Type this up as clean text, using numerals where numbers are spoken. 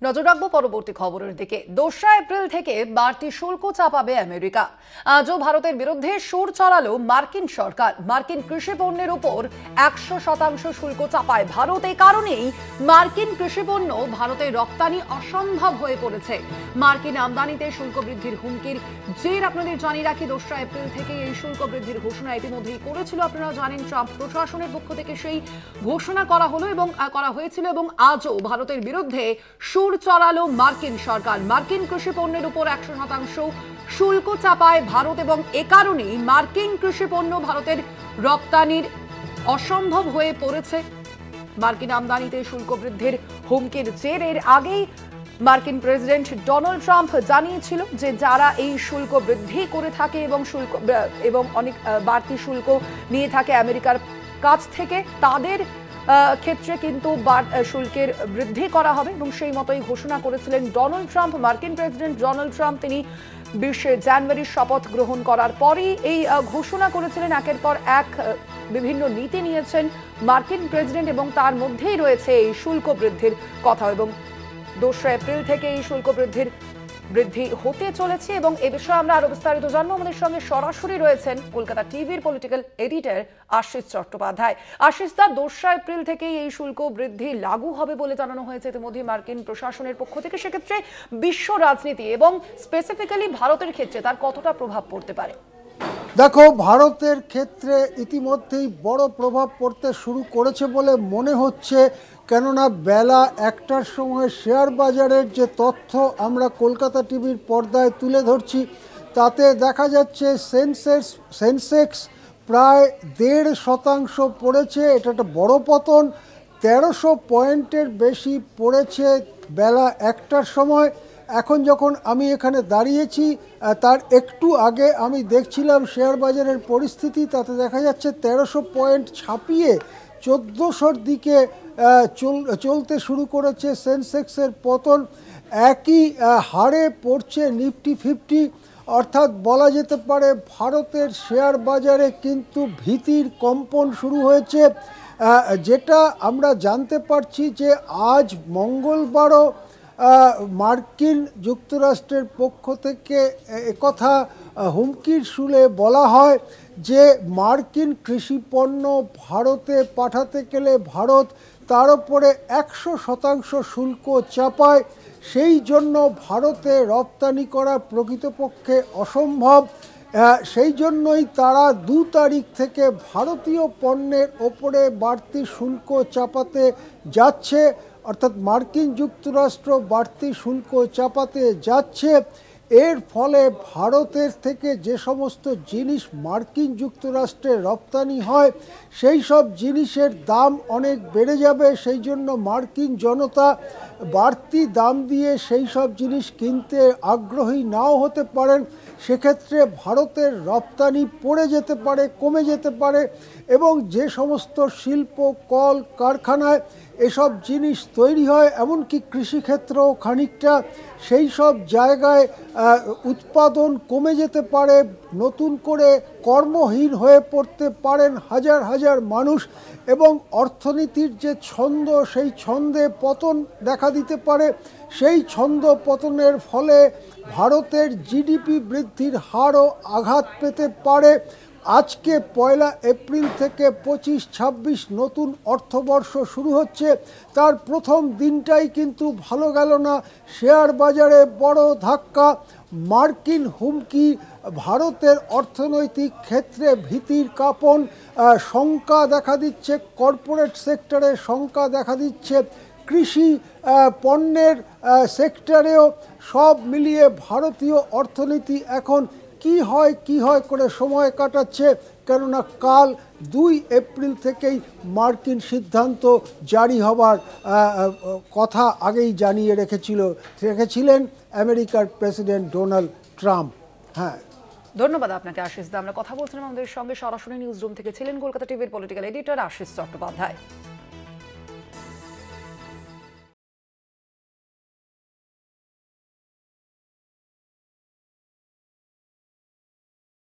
নজর রাখবো পরবর্তী খবরের দিকে। 2রা এপ্রিল থেকে বাড়তি শুল্ক চাপাবে আমেরিকা। আজও ভারতের বিরুদ্ধে সুর চড়ালো মার্কিন সরকার। মার্কিন কৃষি পণ্যের উপর 100% শুল্ক চাপায় ভারত। এই কারণেই মার্কিন কৃষি পণ্য ভারতে রপ্তানি অসম্ভব হয়ে পড়েছে। মার্কিন আমদানিতে শুল্ক বৃদ্ধির হুমকির জের আপনাদের জানিয়ে রাখি, 2রা এপ্রিল থেকে এই শুল্ক বৃদ্ধির ঘোষণা ইতিমধ্যেই করেছিল। আপনারা জানেন, ট্রাম্প প্রশাসনের পক্ষ থেকে সেই ঘোষণা করা হয়েছিল এবং আজও ভারতের বিরুদ্ধে সুর চড়ালো মার্কিন সরকার। মার্কিন কৃষি পণ্যের উপর 100% শুল্ক চাপায় ভারত এবং এ কারণেই মার্কিন কৃষি পণ্য ভারতের রপ্তানির অসম্ভব হয়ে পড়েছে। মার্কিন আমদানিতে শুল্ক বৃদ্ধির হুমকির জের এর আগেই মার্কিন প্রেসিডেন্ট ডোনাল্ড ট্রাম্প জানিয়েছিল যে যারা এই শুল্ক বৃদ্ধি করে থাকে এবং অনেক বাড়তি শুল্ক নিয়ে থাকে আমেরিকার কাছ থেকে, তাদের ক্ষেত্রে কিন্তু শুল্কের বৃদ্ধি করা হবে এবং সেই মতোই ঘোষণা করেছিলেন ডোনাল্ড ট্রাম্প। মার্কিন প্রেসিডেন্ট ডোনাল্ড ট্রাম্প তিনি 20 জানুয়ারি শপথ গ্রহণ করার পরই এই ঘোষণা করেছিলেন। একের পর এক বিভিন্ন নীতি নিয়েছেন মার্কিন প্রেসিডেন্ট এবং তার মধ্যেই রয়েছে এই শুল্ক বৃদ্ধির কথা। এবং 2রা এপ্রিল থেকে এই শুল্ক বৃদ্ধি হতে চলেছে এবং এ বিষয়ে আমরা আরো বিস্তারিত জানবো। আমাদের সঙ্গে সরাসরি রয়েছেন কলকাতা টিভির পলিটিক্যাল এডিটর আশিস চট্টোপাধ্যায়। আশিস দা, 2রা এপ্রিল থেকেই এই শুল্ক বৃদ্ধি লাগু হবে বলে জানানো হয়েছে ইতিমধ্যে মার্কিন প্রশাসনের পক্ষ থেকে। সেক্ষেত্রে বিশ্ব রাজনীতি এবং স্পেসিফিক্যালি ভারতের ক্ষেত্রে তার কতটা প্রভাব পড়তে পারে? দেখো, ভারতের ক্ষেত্রে ইতিমধ্যেই বড় প্রভাব পড়তে শুরু করেছে বলে মনে হচ্ছে, কেননা বেলা 1টার সময় শেয়ার বাজারের যে তথ্য আমরা কলকাতা টিভির পর্দায় তুলে ধরছি তাতে দেখা যাচ্ছে সেন্সেক্স প্রায় 1.5% পড়েছে। এটা একটা বড় পতন। 1300 পয়েন্টের বেশি পড়েছে বেলা 1টার সময়। এখন যখন আমি এখানে দাঁড়িয়েছি তার একটু আগে আমি দেখছিলাম শেয়ার বাজারের পরিস্থিতি, তাতে দেখা যাচ্ছে 1300 পয়েন্ট ছাপিয়ে 1400-র দিকে চলতে শুরু করেছে সেন্সেক্সের পতন। একই হারে পড়ছে নিফটি 50। অর্থাৎ বলা যেতে পারে ভারতের শেয়ার বাজারে কিন্তু ভীতির কম্পন শুরু হয়েছে। যেটা আমরা জানতে পারছি যে আজ মঙ্গলবারও মার্কিন যুক্তরাষ্ট্রের পক্ষ থেকে একথা হুমকির সুরে বলা হয় যে মার্কিন কৃষি পণ্য ভারতে পাঠাতে গেলে ভারত তার উপরে 100% শুল্ক চাপায়। সেই জন্য ভারতে রপ্তানি করা প্রকৃতপক্ষে অসম্ভব। সেই জন্যই তারা 2 তারিখ থেকে ভারতীয় পণ্যের ওপরে বাড়তি শুল্ক চাপাতে যাচ্ছে। অর্থাৎ মার্কিন যুক্তরাষ্ট্র বাড়তি শুল্ক চাপাতে যাচ্ছে। এর ফলে ভারতের থেকে যে সমস্ত জিনিস মার্কিন যুক্তরাষ্ট্রে রপ্তানি হয় সেই সব জিনিসের দাম অনেক বেড়ে যাবে। সেই জন্য মার্কিন জনতা বাড়তি দাম দিয়ে সেই সব জিনিস কিনতে আগ্রহী নাও হতে পারেন। সেক্ষেত্রে ভারতের রপ্তানি পড়ে যেতে পারে, কমে যেতে পারে এবং যে সমস্ত শিল্প কল কারখানায় এসব জিনিস তৈরি হয়, এমনকি কৃষিক্ষেত্রেও খানিকটা, সেই সব জায়গায় উৎপাদন কমে যেতে পারে। নতুন করে কর্মহীন হয়ে পড়তে পারেন হাজার হাজার মানুষ এবং অর্থনীতির যে ছন্দ সেই ছন্দে পতন দেখা দিতে পারে। সেই ছন্দ পতনের ফলে ভারতের জিডিপি বৃদ্ধির হারও আঘাত পেতে পারে। আজকে 1 এপ্রিল থেকে 25-26 নতুন অর্থবর্ষ শুরু হচ্ছে। তার প্রথম দিনটাই কিন্তু ভালো গেল না। শেয়ার বাজারে বড় ধাক্কা। মার্কিন হুমকি, ভারতের অর্থনৈতিক ক্ষেত্রে ভীতির কাঁপন, শঙ্কা দেখা দিচ্ছে কর্পোরেট সেক্টরে, শঙ্কা দেখা দিচ্ছে কৃষি পণ্যের সেক্টরেও। সব মিলিয়ে ভারতীয় অর্থনীতি এখন কি হয় করে সময় কাটাচ্ছে, কেননা কাল 2 এপ্রিল থেকেই মার্কিন সিদ্ধান্ত জারি হবার কথা আগেই জানিয়ে রেখেছিলেন আমেরিকার প্রেসিডেন্ট ডোনাল্ড ট্রাম্প। হ্যাঁ, ধন্যবাদ আপনাকে আশিস দা। আমরা কথা বলছিলাম, আমাদের সঙ্গে সরাসরি নিউজ রুম থেকে ছিলেন কলকাতা টিভির পলিটিক্যাল এডিটর আশিস চট্টোপাধ্যায়।